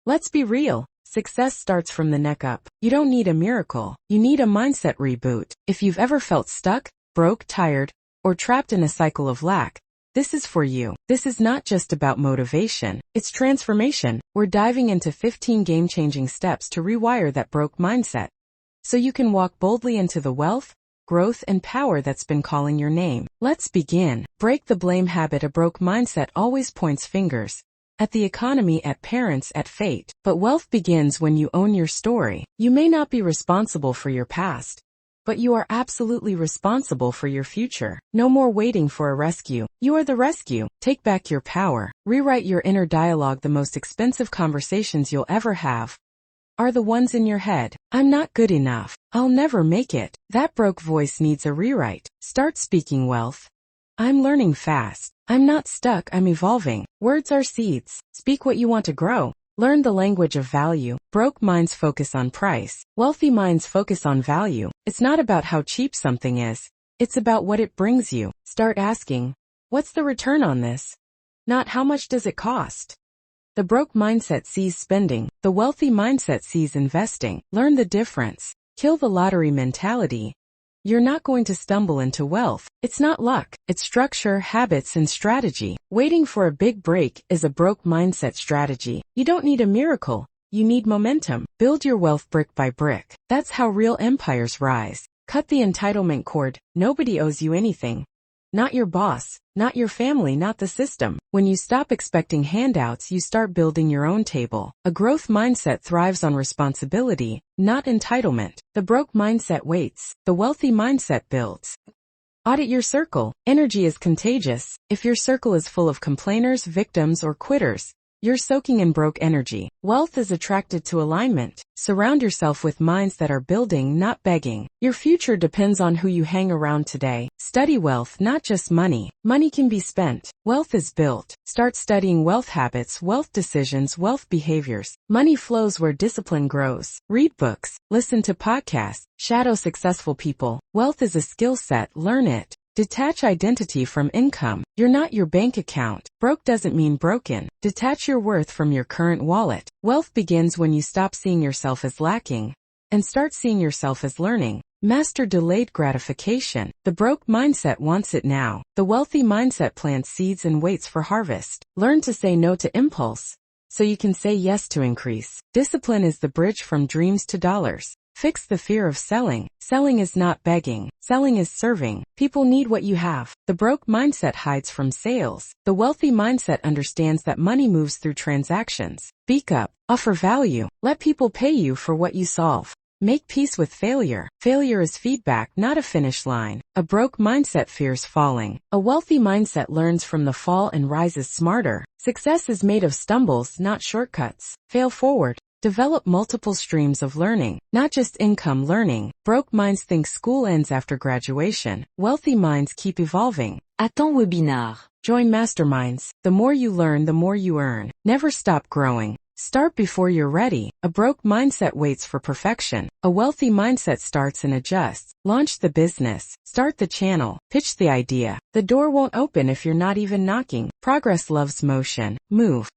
Let's be real. Success starts from the neck up. You don't need a miracle. You need a mindset reboot. If you've ever felt stuck, broke, tired, or trapped in a cycle of lack, this is for you. This is not just about motivation. It's transformation. We're diving into 15 game-changing steps to rewire that broke mindset, so you can walk boldly into the wealth, growth, and power that's been calling your name. Let's begin. Break the blame habit. A broke mindset always points fingers. At the economy, at parents, at fate. But wealth begins when you own your story. You may not be responsible for your past, but you are absolutely responsible for your future. No more waiting for a rescue. You are the rescue. Take back your power. Rewrite your inner dialogue. The most expensive conversations you'll ever have are the ones in your head. I'm not good enough. I'll never make it. That broke voice needs a rewrite. Start speaking wealth. I'm learning fast. I'm not stuck, I'm evolving. Words are seeds. Speak what you want to grow. Learn the language of value. Broke minds focus on price. Wealthy minds focus on value. It's not about how cheap something is. It's about what it brings you. Start asking, what's the return on this? Not how much does it cost? The broke mindset sees spending. The wealthy mindset sees investing. Learn the difference. Kill the lottery mentality. You're not going to stumble into wealth. It's not luck. It's structure, habits, and strategy. Waiting for a big break is a broke mindset strategy. You don't need a miracle. You need momentum. Build your wealth brick by brick. That's how real empires rise. Cut the entitlement cord. Nobody owes you anything. Not your boss, not your family, not the system. When you stop expecting handouts, you start building your own table. A growth mindset thrives on responsibility, not entitlement. The broke mindset waits. The wealthy mindset builds. Audit your circle. Energy is contagious. If your circle is full of complainers, victims, or quitters, you're soaking in broke energy. Wealth is attracted to alignment. Surround yourself with minds that are building, not begging. Your future depends on who you hang around today. Study wealth, not just money. Money can be spent. Wealth is built. Start studying wealth habits, wealth decisions, wealth behaviors. Money flows where discipline grows. Read books. Listen to podcasts. Shadow successful people. Wealth is a skill set. Learn it. Detach identity from income. You're not your bank account. Broke doesn't mean broken. Detach your worth from your current wallet. Wealth begins when you stop seeing yourself as lacking and start seeing yourself as learning. Master delayed gratification. The broke mindset wants it now. The wealthy mindset plants seeds and waits for harvest. Learn to say no to impulse so you can say yes to increase. Discipline is the bridge from dreams to dollars. Fix the fear of selling. Selling is not begging. Selling is serving. People need what you have. The broke mindset hides from sales. The wealthy mindset understands that money moves through transactions. Speak up. Offer value. Let people pay you for what you solve. Make peace with failure. Failure is feedback, not a finish line. A broke mindset fears falling. A wealthy mindset learns from the fall and rises smarter. Success is made of stumbles, not shortcuts. Fail forward. Develop multiple streams of learning, not just income learning. Broke minds think school ends after graduation. Wealthy minds keep evolving. Attends webinar. Join masterminds. The more you learn, the more you earn. Never stop growing. Start before you're ready. A broke mindset waits for perfection. A wealthy mindset starts and adjusts. Launch the business. Start the channel. Pitch the idea. The door won't open if you're not even knocking. Progress loves motion. Move.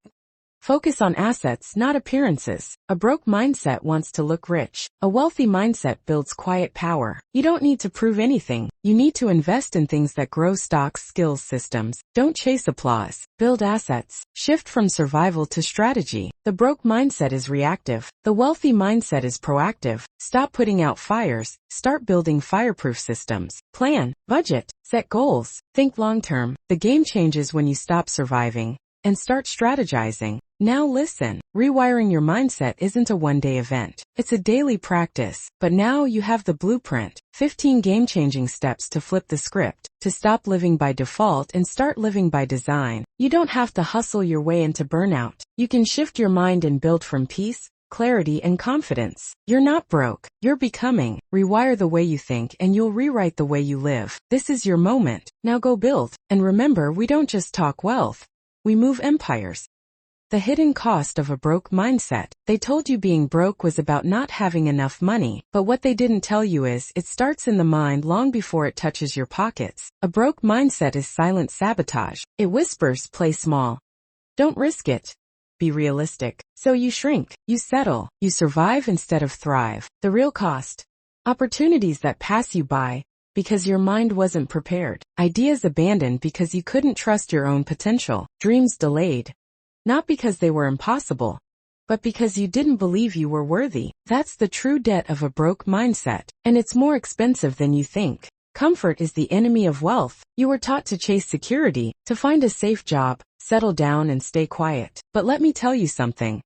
Focus on assets, not appearances. A broke mindset wants to look rich. A wealthy mindset builds quiet power. You don't need to prove anything. You need to invest in things that grow stocks, skills, systems. Don't chase applause. Build assets. Shift from survival to strategy. The broke mindset is reactive. The wealthy mindset is proactive. Stop putting out fires. Start building fireproof systems. Plan, budget, set goals. Think long-term. The game changes when you stop surviving and start strategizing. Now listen, rewiring your mindset isn't a one-day event. It's a daily practice. But now you have the blueprint. 15 game-changing steps to flip the script, to stop living by default and start living by design. You don't have to hustle your way into burnout. You can shift your mind and build from peace, clarity, and confidence. You're not broke. You're becoming. Rewire the way you think and you'll rewrite the way you live. This is your moment. Now go build. And remember, we don't just talk wealth. We move empires. The hidden cost of a broke mindset. They told you being broke was about not having enough money, but what they didn't tell you is it starts in the mind long before it touches your pockets. A broke mindset is silent sabotage. It whispers, play small. Don't risk it. be realistic. So you shrink, you settle, you survive instead of thrive. The real cost. Opportunities that pass you by because your mind wasn't prepared. Ideas abandoned because you couldn't trust your own potential. Dreams delayed. Not because they were impossible, but because you didn't believe you were worthy. That's the true debt of a broke mindset, and it's more expensive than you think. Comfort is the enemy of wealth. You were taught to chase security, to find a safe job, settle down and stay quiet. But let me tell you something.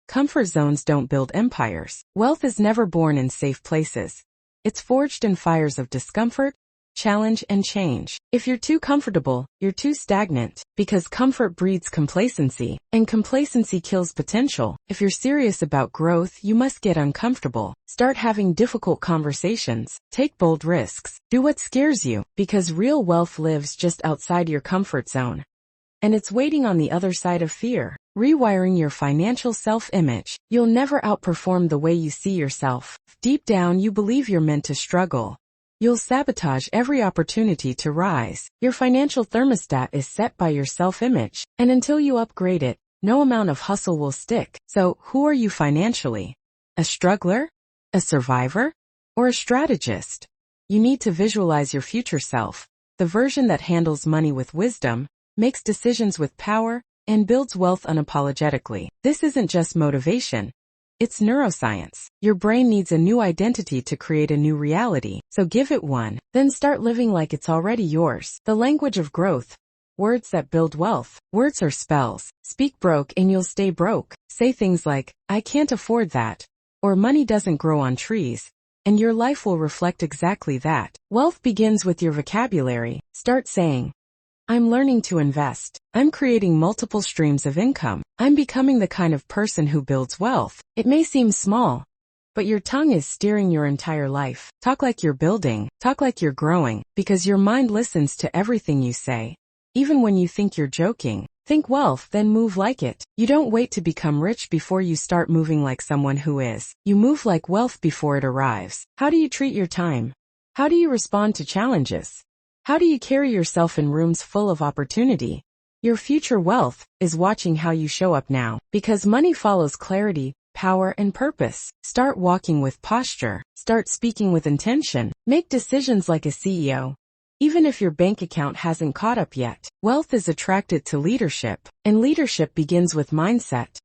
Comfort zones don't build empires. Wealth is never born in safe places. It's forged in fires of discomfort, challenge, and change. If you're too comfortable, you're too stagnant, because comfort breeds complacency, and complacency kills potential. If you're serious about growth, you must get uncomfortable. Start having difficult conversations. Take bold risks. Do what scares you, because real wealth lives just outside your comfort zone. And it's waiting on the other side of fear. Rewiring your financial self-image. You'll never outperform the way you see yourself. Deep down, you believe you're meant to struggle. You'll sabotage every opportunity to rise. Your financial thermostat is set by your self-image, and until you upgrade it, no amount of hustle will stick. So, who are you financially? A struggler? A survivor? Or a strategist? You need to visualize your future self, the version that handles money with wisdom, makes decisions with power, and builds wealth unapologetically. This isn't just motivation. It's neuroscience. Your brain needs a new identity to create a new reality, so give it one. Then start living like it's already yours. The language of growth. Words that build wealth. Words are spells. Speak broke and you'll stay broke. Say things like, I can't afford that, or money doesn't grow on trees, and your life will reflect exactly that. Wealth begins with your vocabulary. Start saying, I'm learning to invest. I'm creating multiple streams of income. I'm becoming the kind of person who builds wealth. It may seem small, but your tongue is steering your entire life. Talk like you're building. Talk like you're growing, because your mind listens to everything you say. Even when you think you're joking, think wealth, then move like it. You don't wait to become rich before you start moving like someone who is. You move like wealth before it arrives. How do you treat your time? How do you respond to challenges? How do you carry yourself in rooms full of opportunity? Your future wealth is watching how you show up now, because money follows clarity, power, and purpose. Start walking with posture. Start speaking with intention. Make decisions like a CEO, even if your bank account hasn't caught up yet. Wealth is attracted to leadership, and leadership begins with mindset.